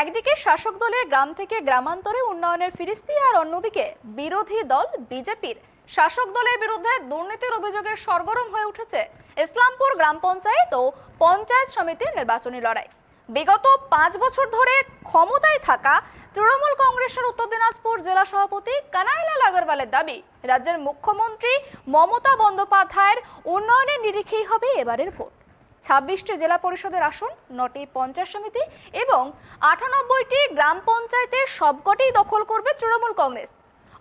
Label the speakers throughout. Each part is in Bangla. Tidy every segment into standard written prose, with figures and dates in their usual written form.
Speaker 1: একদিকে শাসক দলের গ্রাম থেকে গ্রামান্তরে উন্নয়নের ফিরিস্তি আর অন্যদিকে বিরোধী দল বিজেপির শাসক দলের বিরুদ্ধে দুর্নীতির অভিযোগে সরগরম হয়ে উঠেছে ইসলামপুর গ্রাম পঞ্চায়েত ও পঞ্চায়েত সমিতির নির্বাচনী লড়াই। বিগত 5 বছর ধরে ক্ষমতায় থাকা তৃণমূল কংগ্রেসের উত্তর দিনাজপুর জেলা সভাপতি কানাইলাল আগরওয়ালের দাবি, রাজ্যের মুখ্যমন্ত্রী মমতা বন্দ্যোপাধ্যায়ের উন্নয়নের নিরিখেই হবে এবারের ভোট। 26টি জেলা পরিষদের আসন, 9টি পঞ্চায়েত সমিতি এবং 98টি গ্রাম পঞ্চায়েতের সবকটি দখল করবে তৃণমূল কংগ্রেস।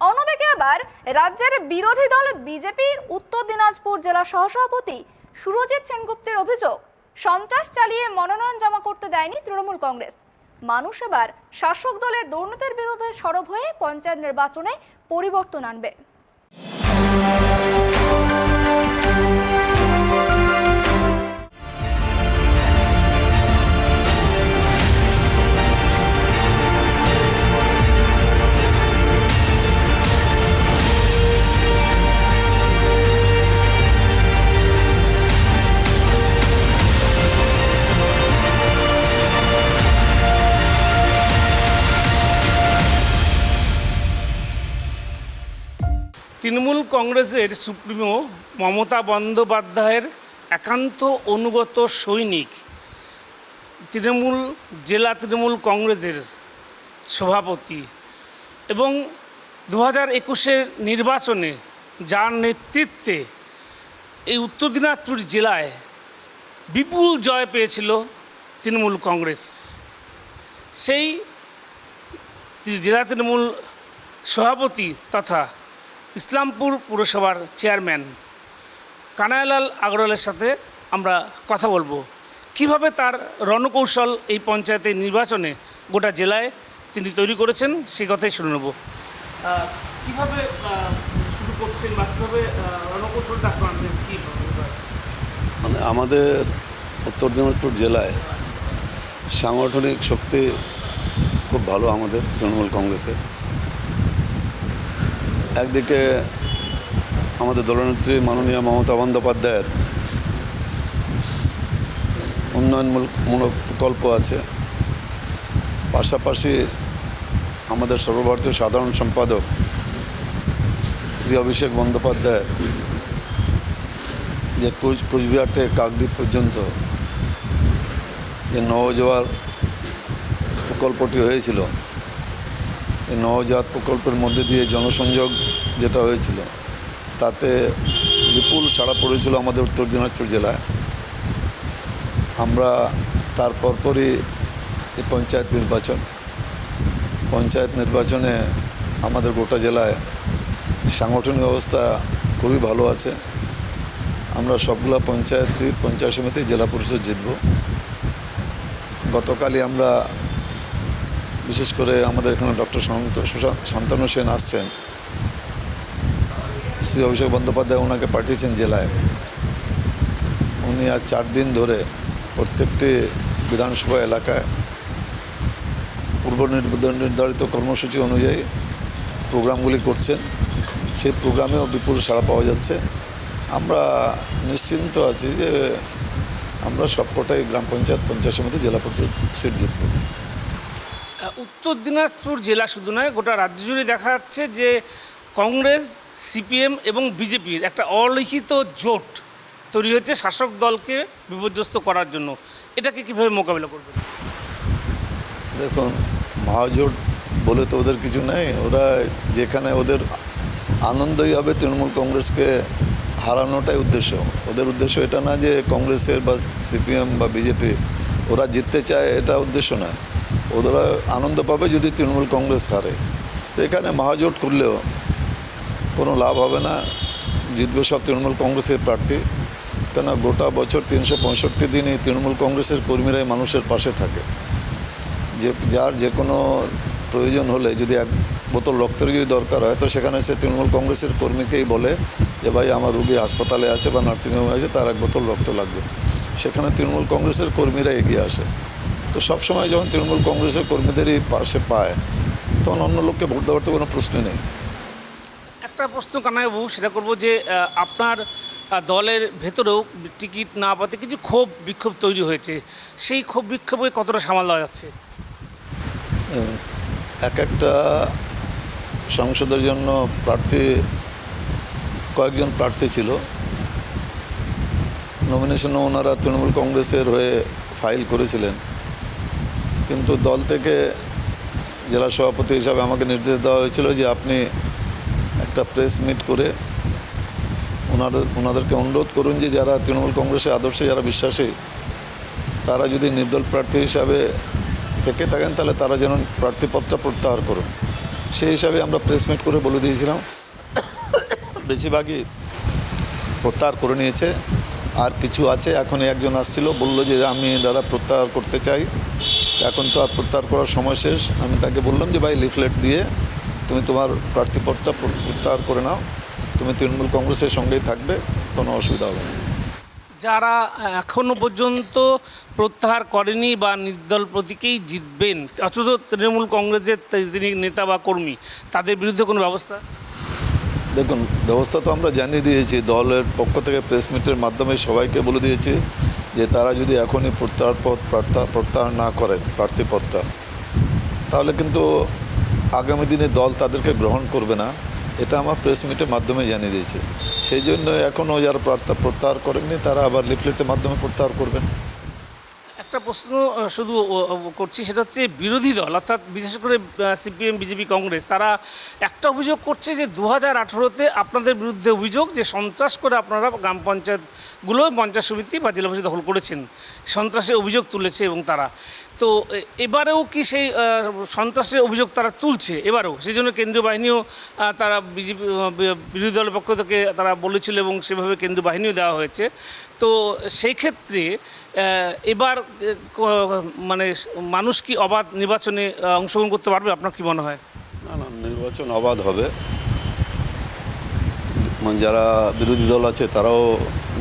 Speaker 1: অন্যদিকে আবার রাজ্যের বিরোধী দল বিজেপির উত্তর দিনাজপুর জেলা সহসভাপতি সুরজিৎ সেনগুপ্তের অভিযোগ, সন্ত্রাস চালিয়ে মনোনয়ন জমা করতে দেয়নি তৃণমূল কংগ্রেস। মানুষ এবার শাসক দলের দুর্নীতির বিরুদ্ধে সরব হয়ে পঞ্চায়েত নির্বাচনে পরিবর্তন আনবে।
Speaker 2: তৃণমূল কংগ্রেসের সুপ্রিমো মমতা বন্দ্যোপাধ্যায়ের একান্ত অনুগত সৈনিক, জেলা তৃণমূল কংগ্রেসের সভাপতি এবং 2021-এর নির্বাচনে যার নেতৃত্বে এই উত্তর দিনাজপুর জেলায় বিপুল জয় পেয়েছিল তৃণমূল কংগ্রেস, সেই জেলা তৃণমূল সভাপতি তথা ইসলামপুর পুরসভার চেয়ারম্যান কানাইলাল আগরওয়ালের সাথে আমরা কথা বলবো। কিভাবে তার রণকৌশল এই পঞ্চায়েতের নির্বাচনে গোটা জেলায় তিনি তৈরি করেছেন সেই কথাই শুনে নেব। কীভাবে শুরু করছেন বা কীভাবে রণকৌশলটা আপনাদের কী?
Speaker 3: মানে আমাদের উত্তর দিনাজপুর জেলায় সাংগঠনিক শক্তি খুব ভালো আমাদের তৃণমূল কংগ্রেসের। একদিকে আমাদের দলনেত্রী মাননীয় মমতা বন্দ্যোপাধ্যায়ের উন্নয়নমূলক প্রকল্প আছে, পাশাপাশি আমাদের সর্বভারতীয় সাধারণ সম্পাদক শ্রী অভিষেক বন্দ্যোপাধ্যায়ের যে কোচবিহার থেকে কাকদ্বীপ পর্যন্ত যে নওজোয়ার প্রকল্পটি হয়েছিল, এই নওজোয়ার প্রকল্পের মধ্যে দিয়ে জনসংযোগ যেটা হয়েছিল তাতে বিপুল সাড়া পড়েছিল আমাদের উত্তর দিনাজপুর জেলায়। আমরা তার পরপরই এই পঞ্চায়েত নির্বাচনে আমাদের গোটা জেলায় সাংগঠনিক অবস্থা খুবই ভালো আছে। আমরা সবগুলো পঞ্চায়েত সমিতি জেলা পরিষদ জিতব। গতকালই আমরা বিশেষ করে আমাদের এখানে ডক্টর শান্তনু সেন আসছেন, শ্রী অভিষেক বন্দ্যোপাধ্যায় ওনাকে পাঠিয়েছেন জেলায়। উনি আজ 4 দিন ধরে প্রত্যেকটি বিধানসভা এলাকায় পূর্ব নির্ধারিত কর্মসূচি অনুযায়ী প্রোগ্রামগুলি করছেন। সেই প্রোগ্রামেও বিপুল সাড়া পাওয়া যাচ্ছে। আমরা নিশ্চিন্ত আছি যে আমরা সবকটাই গ্রাম পঞ্চায়েত সমিতি জেলা পরিষদ সিট জিতব।
Speaker 2: উত্তর দিনাজপুর জেলা শুধু নয়, গোটা রাজ্য জুড়ে দেখা যাচ্ছে যে কংগ্রেস, সিপিএম এবং বিজেপির একটা অলিখিত জোট তৈরি হয়েছে শাসক দলকে বিপর্যস্ত করার জন্য। এটাকে কীভাবে মোকাবিলা করবে?
Speaker 3: দেখুন, মহাজোট বলে তো ওদের কিছু নেই। ওরা যেখানে ওদের আনন্দই হবে তৃণমূল কংগ্রেসকে হারানোটাই উদ্দেশ্য। ওদের উদ্দেশ্য এটা না যে কংগ্রেসের বা সিপিএম বা বিজেপি ওরা জিততে চায়, এটা উদ্দেশ্য না। ওরা আনন্দ পাবে যদি তৃণমূল কংগ্রেস হারে। তো এখানে মহাজোট করলেও কোনো লাভ হবে না, জিতবে সব তৃণমূল কংগ্রেসের প্রার্থী। কেন গোটা বছর 365 দিনই তৃণমূল কংগ্রেসের কর্মীরাই মানুষের পাশে থাকে। যার যে কোনো প্রয়োজন হলে যদি 1 বোতল রক্তের যদি দরকার হয় তো সেখানে সে তৃণমূল কংগ্রেসের কর্মীকেই বলে যে ভাই আমার রুগী হাসপাতালে আছে বা নার্সিংহোমে আছে, তার 1 বোতল রক্ত লাগবে। সেখানে তৃণমূল কংগ্রেসের কর্মীরা এগিয়ে আসে। তো সবসময় যখন তৃণমূল কংগ্রেসের কর্মীদেরই পাশে পায় তখন অন্য লোককে ভোট দেওয়ার তো কোনো প্রশ্ন নেই।
Speaker 2: একটা প্রশ্ন কানাইবাবু, সেটা করবো যে আপনার দলের ভেতরেও টিকিট না পাতে কিছু ক্ষোভ বিক্ষোভ তৈরি হয়েছে, সেই ক্ষোভ বিক্ষোভে কতটা সামাল দেওয়া যাচ্ছে?
Speaker 3: এক একটা সংসদের জন্য কয়েকজন প্রার্থী ছিল। নমিনেশনও ওনারা তৃণমূল কংগ্রেসের হয়ে ফাইল করেছিলেন, কিন্তু দল থেকে জেলা সভাপতি হিসাবে আমাকে নির্দেশ দেওয়া হয়েছিল যে আপনি একটা প্রেস মিট করে ওনাদেরকে অনুরোধ করুন যে যারা তৃণমূল কংগ্রেসের আদর্শে যারা বিশ্বাসী, তারা যদি নির্দল প্রার্থী হিসাবে থেকে থাকেন তাহলে তারা যেন প্রার্থীপত্রটা প্রত্যাহার করুন। সেই হিসাবে আমরা প্রেস মিট করে বলে দিয়েছিলাম। বেশিরভাগই প্রত্যাহার করে নিয়েছে, আর কিছু আছে। এখনই একজন আসছিল, বলল যে আমি দাদা প্রত্যাহার করতে চাই। এখন তো আর প্রত্যাহার করার সময় শেষ। আমি তাকে বললাম যে ভাই লিফলেট দিয়ে তুমি তোমার প্রার্থীপত্রটা প্রত্যাহার করে নাও, তুমি তৃণমূল কংগ্রেসের সঙ্গেই থাকবে, কোনো অসুবিধা হবে না।
Speaker 2: যারা এখনও পর্যন্ত প্রত্যাহার করেনি বা নির্দল প্রতীকেই জিতবেন, অথচ তৃণমূল কংগ্রেসের তিনি নেতা বা কর্মী, তাদের বিরুদ্ধে কোনো ব্যবস্থা?
Speaker 3: দেখুন, ব্যবস্থা তো আমরা জানিয়ে দিয়েছি, দলের পক্ষ থেকে প্রেস মিটের মাধ্যমে সবাইকে বলে দিয়েছি যে তারা যদি এখনই প্রত্যাহার না করেন প্রার্থীপদটা, তাহলে কিন্তু আগামী দিনে দল তাদেরকে গ্রহণ করবে না। এটা আমার প্রেস মিটের মাধ্যমে জানিয়ে দিয়েছে। সেই জন্য এখনও যারা প্রত্যাহার করেননি তারা আবার লিফলেটের মাধ্যমে প্রত্যাহার করবেন।
Speaker 2: একটা প্রশ্ন শুধু করছি, সেটা হচ্ছে বিরোধী দল অর্থাৎ বিশেষ করে সিপিএম, বিজেপি, কংগ্রেস, তারা একটা অভিযোগ করছে যে 2018-তে আপনাদের বিরুদ্ধে অভিযোগ যে সন্ত্রাস করে আপনারা গ্রাম পঞ্চায়েতগুলো, পঞ্চায়েত সমিতি বা জেলা পরিষদ দখল করেছেন, সন্ত্রাসের অভিযোগ তুলেছে। এবং তারা তো এবারেও কি সেই সন্ত্রাসের অভিযোগ তারা তুলছে এবারেও? সেই জন্য কেন্দ্রীয় বাহিনীও তারা বিরোধী দলের পক্ষ থেকে তারা বলেছিল এবং সেভাবে কেন্দ্রীয় বাহিনীও দেওয়া হয়েছে। তো সেই ক্ষেত্রে এবার মানে মানুষ কি অবাধ নির্বাচনে অংশগ্রহণ করতে পারবে? আপনার কি মনে হয়?
Speaker 3: না, নির্বাচন অবাধ হবে। মানে যারা বিরোধী দল আছে তারাও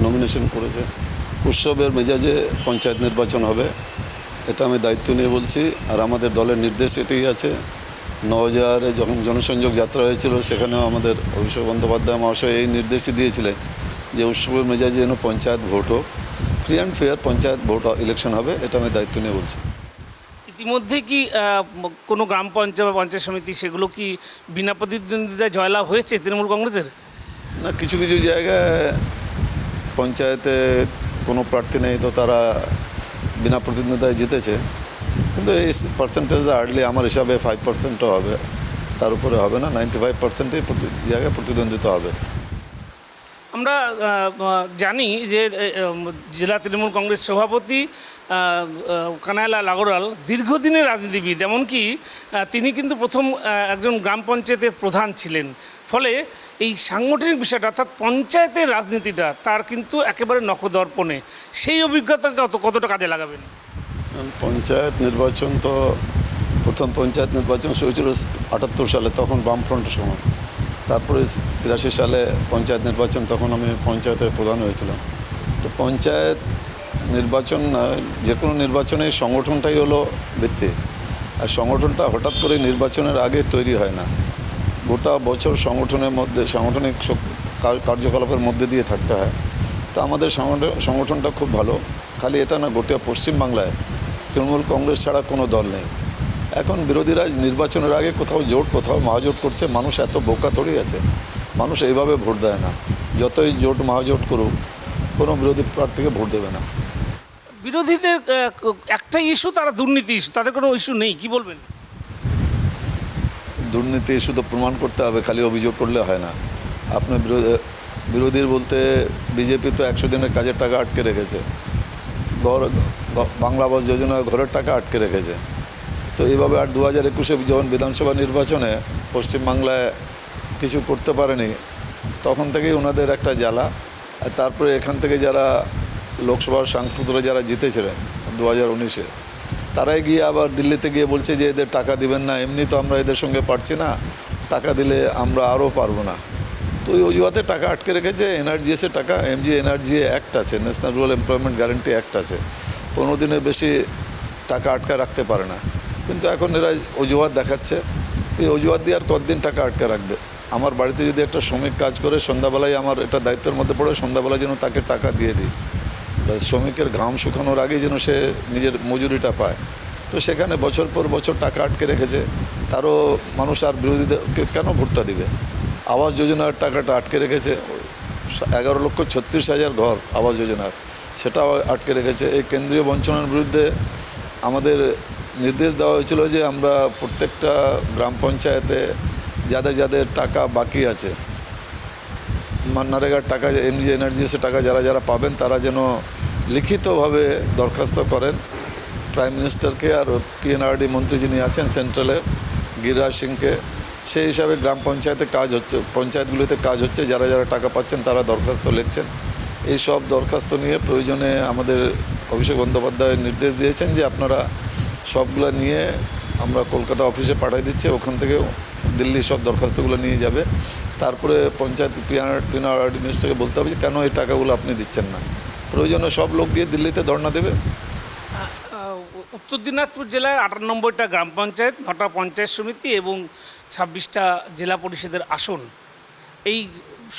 Speaker 3: নমিনেশন করেছে। উৎসবের মেজাজে পঞ্চায়েত নির্বাচন হবে, এটা আমি দায়িত্ব নিয়ে বলছি। আর আমাদের দলের নির্দেশ এটাই আছে। 9000-এ যখন জনসংযোগ যাত্রা হয়েছিল, সেখানেও আমাদের অভিষেক বন্দ্যোপাধ্যায় মহাশয় এই নির্দেশই দিয়েছিলেন যে উৎসবের মেজাজে যেন পঞ্চায়েত ভোট হোক, free and fair panchayat vote election হবে, এটা আমি দায়িত্ব নিয়ে বলছি।
Speaker 2: ইতিমধ্যে কি কোনো গ্রাম পঞ্চায়েত বা পঞ্চায়েত সমিতি সেগুলো কি বিনা প্রতিদ্বন্দ্বিতায় জয়লাভ হয়েছে তৃণমূল কংগ্রেসের?
Speaker 3: না, কিছু কিছু জায়গায় পঞ্চায়েতে কোনো প্রার্থী নেই, তো তারা বিনা প্রতিদ্বন্দ্বিতায় জিতেছে। কিন্তু এই পার্সেন্টেজ হার্ডলি আমার হিসাবে 5%ও হবে, তার উপরে হবে না। 95%ই জায়গায় প্রতিদ্বন্দ্বিতা হবে।
Speaker 2: আমরা জানি যে জেলা তৃণমূল কংগ্রেস সভাপতি কানাইলাল আগরওয়াল দীর্ঘদিনের রাজনীতিবিদ, এমনকি তিনি কিন্তু প্রথম একজন গ্রাম পঞ্চায়েতের প্রধান ছিলেন। ফলে এই সাংগঠনিক বিষয়টা অর্থাৎ পঞ্চায়েতের রাজনীতিটা তার কিন্তু একেবারে নখদর্পণে। সেই অভিজ্ঞতাকে কতটা কাজে লাগাবেন?
Speaker 3: পঞ্চায়েত নির্বাচন তো প্রথম পঞ্চায়েত নির্বাচন হয়েছিল 78 সালে, তখন বামফ্রন্টের সময়। তারপরে 83 সালে পঞ্চায়েত নির্বাচন, তখন আমি পঞ্চায়েতের প্রধান হয়েছিলাম। তো পঞ্চায়েত নির্বাচন, যে কোনো নির্বাচনে সংগঠনটাই হলো ভিত্তি। আর সংগঠনটা হঠাৎ করে নির্বাচনের আগে তৈরি হয় না, গোটা বছর সংগঠনের মধ্যে সাংগঠনিক কার্যকলাপের মধ্যে দিয়ে থাকতে হয়। তো আমাদের সংগঠনটা খুব ভালো। খালি এটা না, গোটা পশ্চিমবাংলায় তৃণমূল কংগ্রেস ছাড়া কোনো দল নেই। এখন বিরোধীরা নির্বাচনের আগে কোথাও জোট, কোথাও মহাজোট করছে। মানুষ এত বোকা তৈরি আছে, মানুষ এইভাবে ভোট দেয় না। যতই জোট মহাজোট করুক, কোনো বিরোধী প্রার্থীকে ভোট দেবে না।
Speaker 2: বিরোধীদের একটাই ইস্যু, তারা দুর্নীতি ইস্যু, তাদের কোনো ইস্যু নেই, কি বলবেন?
Speaker 3: দুর্নীতি ইস্যু তো প্রমাণ করতে হবে, খালি অভিযোগ করলে হয় না। আপনার বিরোধীর বলতে বিজেপি তো 100 দিনের কাজের টাকা আটকে রেখেছে, বাংলা আবাস যোজনায় ঘরের টাকা আটকে রেখেছে। তো এইভাবে আর 2021-এ যখন বিধানসভা নির্বাচনে পশ্চিমবাংলায় কিছু করতে পারেনি, তখন থেকেই ওনাদের একটা জ্বালা। আর তারপরে এখান থেকে যারা লোকসভার সাংসদরা যারা জিতেছিলেন 2019-এ, তারাই গিয়ে আবার দিল্লিতে গিয়ে বলছে যে এদের টাকা দিবেন না, এমনি তো আমরা এদের সঙ্গে পারছি না, টাকা দিলে আমরা আরও পারবো না। তো ওই অজুহাতে টাকা আটকে রেখেছে। এনআরজিএসের টাকা, এনআরজিএ অ্যাক্ট আছে, national rural employment guarantee act আছে, 15 দিনের বেশি টাকা আটকে রাখতে পারে না। কিন্তু এখন এরা অজুহাত দেখাচ্ছে। তো এই অজুহাত দিয়ে আর কতদিন টাকা আটকে রাখবে? আমার বাড়িতে যদি একটা শ্রমিক কাজ করে, সন্ধ্যাবেলায় আমার এটা দায়িত্বের মধ্যে পড়ে, সন্ধ্যাবেলায় যেন তাকে টাকা দিয়ে দিই। শ্রমিকের ঘাম শুকানোর আগেই যেন সে নিজের মজুরিটা পায়। তো তো সেখানে বছর পর বছর টাকা আটকে রেখেছে, তারও মানুষ আর বিরোধীদেরকে কেন ভোটটা দিবে? আবাস যোজনার টাকাটা আটকে রেখেছে, 11,36,000 ঘর আবাস যোজনার, সেটাও আটকে রেখেছে। এই কেন্দ্রীয় বঞ্চনার বিরুদ্ধে আমাদের নির্দেশ দেওয়া হয়েছিল যে আমরা প্রত্যেকটা গ্রাম পঞ্চায়েতে যাদের যাদের টাকা বাকি আছে, মান্নারেগার টাকা, এমজি এনার্জিসের টাকা যারা যারা পাবেন তারা যেন লিখিতভাবে দরখাস্ত করেন প্রাইম মিনিস্টারকে আর পিএনআরডি মন্ত্রী যিনি আছেন সেন্ট্রালের, গিরিরাজ সিংকে। সেই হিসাবে গ্রাম পঞ্চায়েতে কাজ হচ্ছে, পঞ্চায়েতগুলিতে কাজ হচ্ছে, যারা যারা টাকা পাচ্ছেন তারা দরখাস্ত লিখছেন। এই সব দরখাস্ত নিয়ে প্রয়োজনে আমাদের অভিষেক বন্দ্যোপাধ্যায় নির্দেশ দিয়েছেন যে আপনারা সবগুলো নিয়ে আমরা কলকাতা অফিসে পাঠিয়ে দিচ্ছি, ওখান থেকে দিল্লি সব দরখাস্তগুলো নিয়ে যাবে। তারপরে পঞ্চায়েত পিএনআরডি মিনিস্টারকে বলতে হবে যে কেন এই টাকাগুলো আপনি দিচ্ছেন না। প্রয়োজনে সব লোক গিয়ে দিল্লিতে ধর্ণা দেবে।
Speaker 2: উত্তর দিনাজপুর জেলায় 98টা গ্রাম পঞ্চায়েত, 9টা পঞ্চায়েত সমিতি এবং 26টা জেলা পরিষদের আসন, এই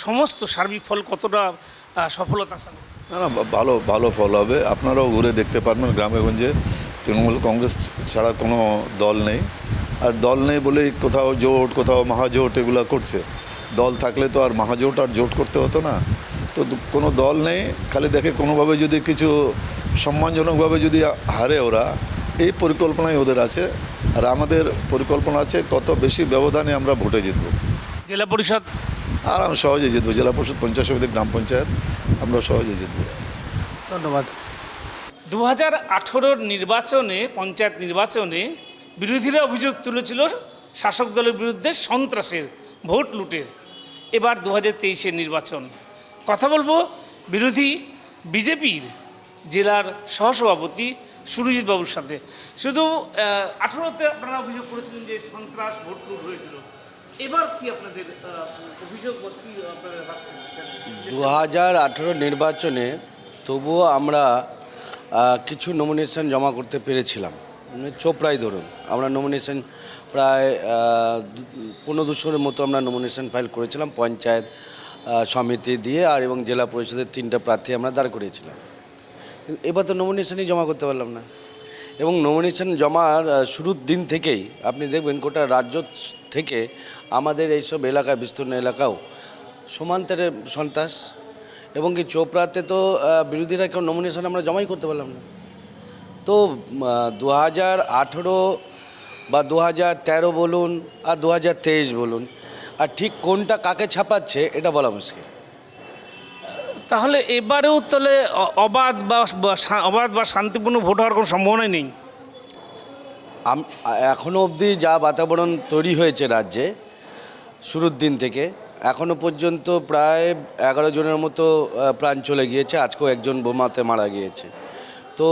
Speaker 2: সমস্ত সার্বিক ফল কতটা সফলতার সাথে?
Speaker 3: না না, ভালো ভালো ফল হবে। আপনারাও ঘুরে দেখতে পারবেন গ্রামে গঞ্জে তৃণমূল কংগ্রেস ছাড়া কোনো দল নেই। আর দল নেই বলেই কোথাও জোট, কোথাও মহাজোট এগুলো করছে। দল থাকলে তো আর মহাজোট আর জোট করতে হতো না। তো কোনো দল নেই, খালি দেখে কোনোভাবে যদি কিছু সম্মানজনকভাবে যদি হারে ওরা, এই পরিকল্পনাই ওদের আছে। আর আমাদের পরিকল্পনা আছে কত বেশি ব্যবধানে আমরা ভোটে জিতব।
Speaker 2: জেলা পরিষদ
Speaker 3: আর আমরা সহজে জিতবো, জেলা পরিষদ, পঞ্চায়েত সমিতি, গ্রাম পঞ্চায়েত আমরা সহজে জিতব।
Speaker 2: ধন্যবাদ। 2018 নির্বাচনে, পঞ্চায়েত নির্বাচনে বিরোধীরা অভিযোগ তুলেছিল শাসক দলের বিরুদ্ধে সন্ত্রাসের, ভোট লুটের। এবার 2023-এর নির্বাচন, কথা বলবো বিরোধী বিজেপির জেলার সহসভাপতি সুরজিৎ বাবুর সাথে। শুধু 18তে আপনারা অভিযোগ করেছিলেন যে সন্ত্রাস, ভোট লুট হয়েছিল, এবার কি আপনাদের অভিযোগ কি আপনারা ভাবছেন?
Speaker 4: 2018 নির্বাচনে তবুও আমরা কিছু নমিনেশন জমা করতে পেরেছিলাম। চোপড়ায় ধরুন, আমরা নমিনেশন প্রায় 1500-এর মতো আমরা নমিনেশন ফাইল করেছিলাম পঞ্চায়েত সমিতি দিয়ে, আর এবং জেলা পরিষদের 3টা প্রার্থী আমরা দাঁড় করিয়েছিলাম। এবার তো নমিনেশনই জমা করতে পারলাম না। এবং নমিনেশন জমার শুরুর দিন থেকেই আপনি দেখবেন গোটা রাজ্য থেকে আমাদের এইসব এলাকায়, বিস্তীর্ণ এলাকাও সমান্তরে সন্ত্রাস। এবং কি চোপড়াতে তো বিরোধীরা কেউ নমিনেশন আমরা জমাই করতে পারলাম না। তো 2018 বা 2013 বলুন আর 2023 বলুন, আর ঠিক কোনটা কাকে ছাপাচ্ছে এটা বলা মুশকিল।
Speaker 2: তাহলে এবারেও তাহলে অবাধ বা শান্তিপূর্ণ ভোট হওয়ার কোনো সম্ভাবনাই নেই?
Speaker 4: এখনও অবধি যা বাতাবরণ তৈরি হয়েছে রাজ্যে শুরুর দিন থেকে এখনও পর্যন্ত প্রায় 11 জনের মতো প্রাণ চলে গিয়েছে, আজকেও একজন বোমাতে মারা গিয়েছে। তো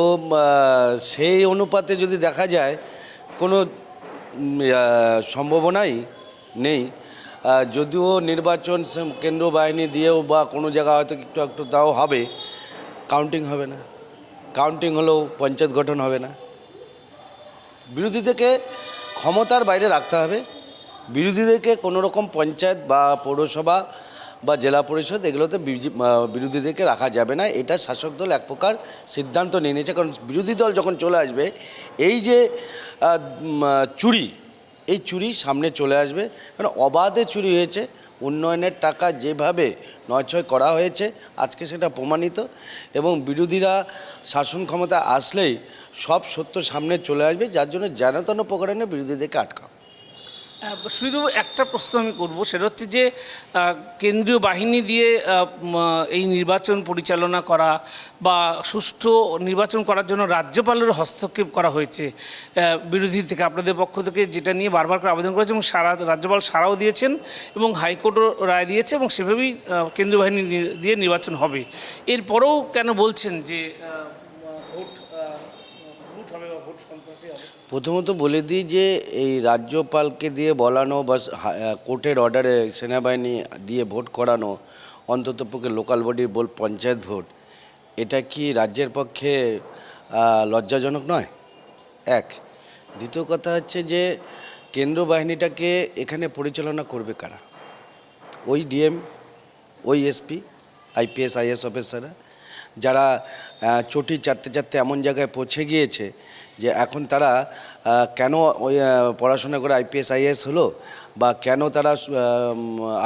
Speaker 4: সেই অনুপাতে যদি দেখা যায় কোনো সম্ভাবনাই নেই। যদিও নির্বাচন কেন্দ্র বাহিনী দিয়েও বা কোনো জায়গা হয়তো একটু একটু তাও হবে, কাউন্টিং হবে না। কাউন্টিং হলেও পঞ্চায়েত গঠন হবে না। বিরোধীদেরকে ক্ষমতার বাইরে রাখতে হবে। বিরোধীদেরকে কোনো রকম পঞ্চায়েত বা পৌরসভা বা জেলা পরিষদ এগুলোতে বিরোধীদেরকে রাখা যাবে না। এটা শাসক দল এক প্রকার সিদ্ধান্ত নিয়ে নিয়েছে। কারণ বিরোধী দল যখন চলে আসবে, এই যে চুরি, এই চুরি সামনে চলে আসবে। কারণ অবাধে চুরি হয়েছে, উন্নয়নের টাকা যেভাবে নয়ছয় করা হয়েছে আজকে সেটা প্রমাণিত। এবং বিরোধীরা শাসন ক্ষমতা আসলেই সব সত্য সামনে চলে আসবে, যার জন্য যেন তেন প্রকারে বিরোধীদেরকে আটকাও।
Speaker 2: শুধু একটা প্রশ্ন আমি করব, সেটা হচ্ছে যে কেন্দ্রীয় বাহিনী দিয়ে এই নির্বাচন পরিচালনা করা বা সুষ্ঠু নির্বাচন করার জন্য রাজ্যপালের হস্তক্ষেপ করা হয়েছে বিরোধী থেকে, আপনাদের পক্ষ থেকে, যেটা নিয়ে বারবার করে আবেদন করেছে এবং রাজ্যপাল সাড়াও দিয়েছেন এবং হাইকোর্টও রায় দিয়েছে এবং সেভাবেই কেন্দ্রীয় বাহিনী দিয়ে নির্বাচন হবে। এরপরেও কেন বলছেন যে
Speaker 4: প্রথমত বলে দিই যে এই রাজ্যপালকে দিয়ে বলানো বা কোর্টের অর্ডারে সেনাবাহিনী দিয়ে ভোট করানো, অন্ততপক্ষে লোকাল বডির পঞ্চায়েত ভোট, এটা কি রাজ্যের পক্ষে লজ্জাজনক নয়? এক। দ্বিতীয় কথা হচ্ছে যে কেন্দ্র বাহিনীটাকে এখানে পরিচালনা করবে কারা? ওই ডিএম, ওই এসপি, আইপিএস আইএস অফিসাররা, যারা চটি চাটতে চাটতে এমন জায়গায় পৌঁছে গিয়েছে যে এখন তারা কেন ওই পড়াশোনা করে আইপিএস আইএএস হলো, বা কেন তারা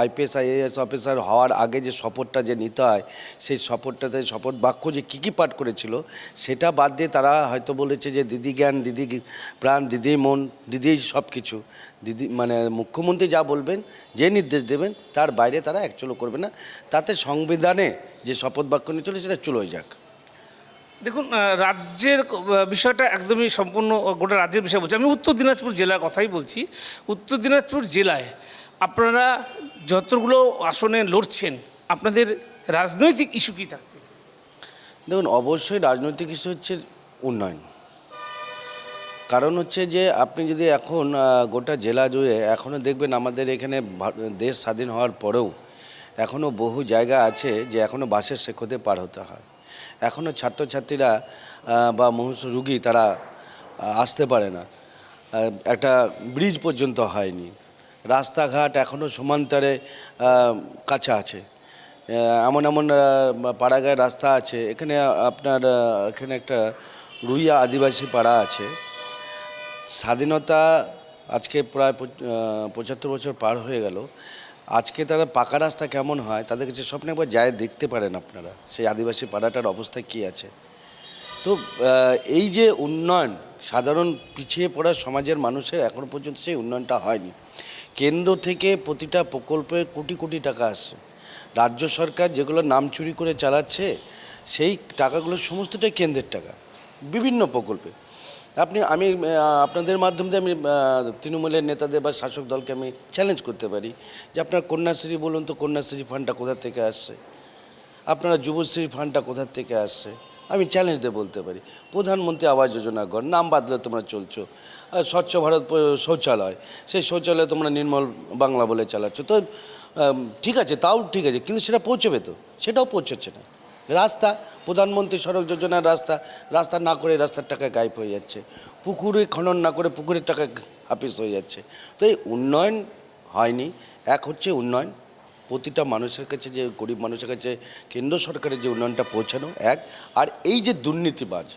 Speaker 4: আইপিএস আইএএস অফিসার হওয়ার আগে যে শপথটা যে নিতে হয়, সেই শপথটাতে শপথ বাক্য যে কী পাঠ করেছিল সেটা বাদ দিয়ে তারা হয়তো বলেছে যে দিদি জ্ঞান, দিদি প্রাণ, দিদি মন, দিদি সব কিছু, দিদি মানে মুখ্যমন্ত্রী যা বলবেন, যে নির্দেশ দেবেন তার বাইরে তারা অ্যাকচুয়ালি করবে না। তাতে সংবিধানে যে শপথ বাক্য নিয়ে চলে সেটা চলে যাক।
Speaker 2: দেখুন, রাজ্যের বিষয়টা একদমই সম্পূর্ণ গোটা রাজ্যের বিষয় বলছি। আমি উত্তর দিনাজপুর জেলার কথাই বলছি। উত্তর দিনাজপুর জেলায় আপনারা যতগুলো আসনে লড়ছেন, আপনাদের রাজনৈতিক ইস্যু কী থাকছে?
Speaker 4: দেখুন, অবশ্যই রাজনৈতিক ইস্যু হচ্ছে উন্নয়ন। কারণ হচ্ছে যে আপনি যদি এখন গোটা জেলা জুড়ে এখনও দেখবেন, আমাদের এখানে দেশ স্বাধীন হওয়ার পরেও এখনও বহু জায়গা আছে যে এখনও বাসের শেকতে পার হতে হয়। এখনও ছাত্রছাত্রীরা বা মুমূর্ষু রুগী তারা আসতে পারে না, একটা ব্রিজ পর্যন্ত হয়নি, রাস্তাঘাট এখনও সমান্তরে কাঁচা আছে, এমন পাড়াগাঁয়ের রাস্তা আছে। এখানে আপনার এখানে একটা রুইয়া আদিবাসী পাড়া আছে। স্বাধীনতা আজকে প্রায় 75 বছর পার হয়ে গেল, আজকে তারা পাকা রাস্তা কেমন হয় তাদের কাছে স্বপ্নে একবার যায় দেখতে পারেন আপনারা সেই আদিবাসী পাড়াটার অবস্থা কী আছে। তো এই যে উন্নয়ন, সাধারণ পিছিয়ে পড়া সমাজের মানুষের এখনও পর্যন্ত সেই উন্নয়নটা হয়নি। কেন্দ্র থেকে প্রতিটা প্রকল্পে কোটি কোটি টাকা আসছে, রাজ্য সরকার যেগুলো নাম চুরি করে চালাচ্ছে সেই টাকাগুলো সমস্তটাই কেন্দ্রের টাকা বিভিন্ন প্রকল্পে। আমি আপনাদের মাধ্যম দিয়ে আমি তৃণমূলের নেতাদের বা শাসক দলকে আমি চ্যালেঞ্জ করতে পারি যে আপনারা কন্যাশ্রী বলুন তো, কন্যাশ্রী ফান্ডটা কোথা থেকে আসছে, আপনারা যুবশ্রী ফান্ডটা কোথা থেকে আসছে, আমি চ্যালেঞ্জ দিয়ে বলতে পারি। প্রধানমন্ত্রী আবাস যোজনা ঘর নাম বাদলে তোমরা চলছো, স্বচ্ছ ভারত শৌচালয়, সেই শৌচালয় তোমরা নির্মল বাংলা বলে চালাচ্ছ। তো ঠিক আছে, তাও ঠিক আছে, কিন্তু সেটা পৌঁছবে তো? সেটাও পৌঁছচ্ছে না। রাস্তা, প্রধানমন্ত্রী সড়ক যোজনার রাস্তা না করে রাস্তার টাকা গায়েব হয়ে যাচ্ছে, পুকুরে খনন না করে পুকুরের টাকা হাফিস হয়ে যাচ্ছে। তো এই উন্নয়ন হয়নি। এক হচ্ছে উন্নয়ন প্রতিটা মানুষের কাছে, যে গরিব মানুষের কাছে কেন্দ্র সরকারের যে উন্নয়নটা পৌঁছানো এক, আর এই যে দুর্নীতিবাজ,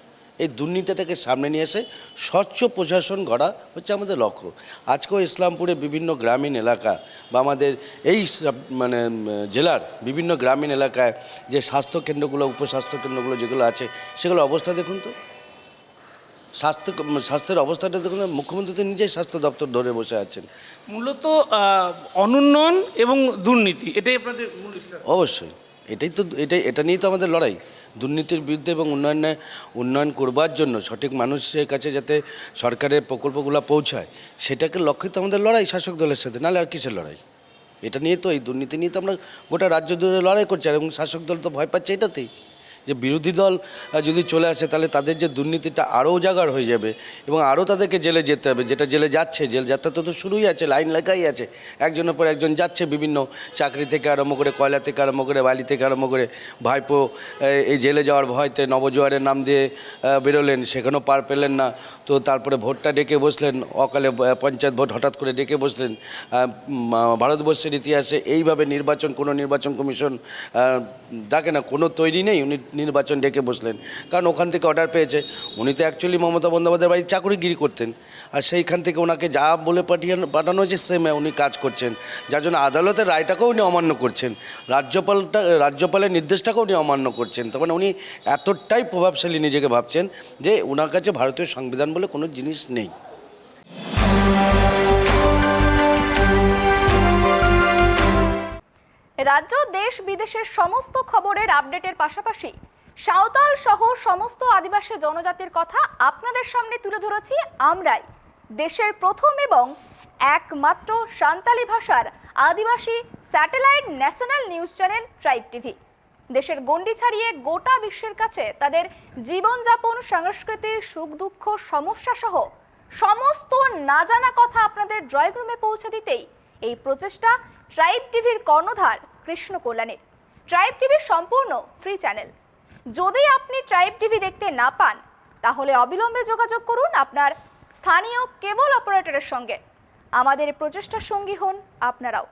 Speaker 4: এই দুর্নীতিটাকে সামনে নিয়ে এসে স্বচ্ছ প্রশাসন গড়া হচ্ছে আমাদের লক্ষ্য। আজকেও ইসলামপুরে বিভিন্ন গ্রামীণ এলাকা বা আমাদের এই মানে জেলার বিভিন্ন গ্রামীণ এলাকায় যে স্বাস্থ্যকেন্দ্রগুলো, উপস্বাস্থ্যকেন্দ্রগুলো যেগুলো আছে সেগুলো অবস্থা দেখুন তো, স্বাস্থ্যের অবস্থাটা দেখুন। মুখ্যমন্ত্রী তো নিজেই স্বাস্থ্য দপ্তর ধরে বসে আছেন।
Speaker 2: মূলত অনুন্নয়ন এবং দুর্নীতি, এটাই আপনাদের মূল ইস্যু।
Speaker 4: অবশ্যই এটা নিয়েই তো আমাদের লড়াই, দুর্নীতির বিরুদ্ধে এবং উন্নয়ন করবার জন্য সঠিক মানুষের কাছে যাতে সরকারের প্রকল্পগুলো পৌঁছায়, সেটাকে লক্ষ্যে তো আমাদের লড়াই শাসক দলের সাথে, নাহলে আর কিসের লড়াই? এটা নিয়ে তো, এই দুর্নীতি নিয়ে তো আমরা গোটা রাজ্য জুড়ে লড়াই করছি, এবং শাসক দল তো ভয় পাচ্ছে এটাতেই যে বিরোধী দল যদি চলে আসে তাহলে তাদের যে দুর্নীতিটা আরও উজাগার হয়ে যাবে এবং আরও তাদেরকে জেলে যেতে হবে, যেটা জেলে যাচ্ছে, জেল যাত্রা তো শুরুই আছে, লাইন লেখাই আছে, একজনের পর একজন যাচ্ছে, বিভিন্ন চাকরি থেকে আরম্ভ করে, কয়লা থেকে আরম্ভ করে, বালি থেকে আরম্ভ করে। ভাইপো এই জেলে যাওয়ার ভয়তে নবজোয়ারের নাম দিয়ে বেরোলেন, সেখানেও পার পেলেন না, তো তারপরে ভোটটা ডেকে বসলেন, অকালে পঞ্চায়েত ভোট হঠাৎ করে ডেকে বসলেন। ভারতবর্ষের ইতিহাসে এইভাবে কোনো নির্বাচন কমিশন ডাকে না, কোনো তৈরি নেই, উনি নির্বাচন ডেকে বসলেন, কারণ ওখান থেকে অর্ডার পেয়েছে। উনি তো অ্যাকচুয়ালি মমতা বন্দ্যোপাধ্যায়ের বাড়ি চাকরিগিরি করতেন, আর সেইখান থেকে ওনাকে যা বলে পাঠানো হয়েছে সেমে উনি কাজ করছেন, যার জন্য আদালতের রায়টাকেও উনি অমান্য করছেন, রাজ্যপালের নির্দেশটাকেও উনি অমান্য করছেন। তখন উনি এতটাই প্রভাবশালী নিজেকে ভাবছেন যে ওনার কাছে ভারতীয় সংবিধান বলে কোনো জিনিস নেই।
Speaker 1: রাজ্য দেশ বিদেশের সমস্ত খবরের আপডেটের পাশাপাশি সাঁওতাল সহ সমস্ত আদিবাসী জনজাতির কথা আপনাদের সামনে তুলে ধরেছি আমরাই, দেশের প্রথম এবং একমাত্র সাঁওতালি ভাষার আদিবাসী satellite national news channel tribe TV. দেশের গণ্ডি ছাড়িয়ে গোটা বিশ্বের কাছে তাদের জীবনযাপন, সংস্কৃতি, সুখ দুঃখ, সমস্যা সহ সমস্ত না জানা কথা আপনাদের ড্রয়িং রুমে পৌঁছে দিতেই এই প্রচেষ্টা ট্রাইব টিভির কর্ণধার কৃষ্ণ কল্যাণের। ট্রাইব টিভির সম্পূর্ণ ফ্রি চ্যানেল। যদি আপনি ট্রাইব টিভি দেখতে না পান তাহলে অবিলম্বে যোগাযোগ করুন আপনার স্থানীয় কেবল অপারেটরের সঙ্গে। আমাদের প্রচেষ্টার সঙ্গী হন আপনারাও।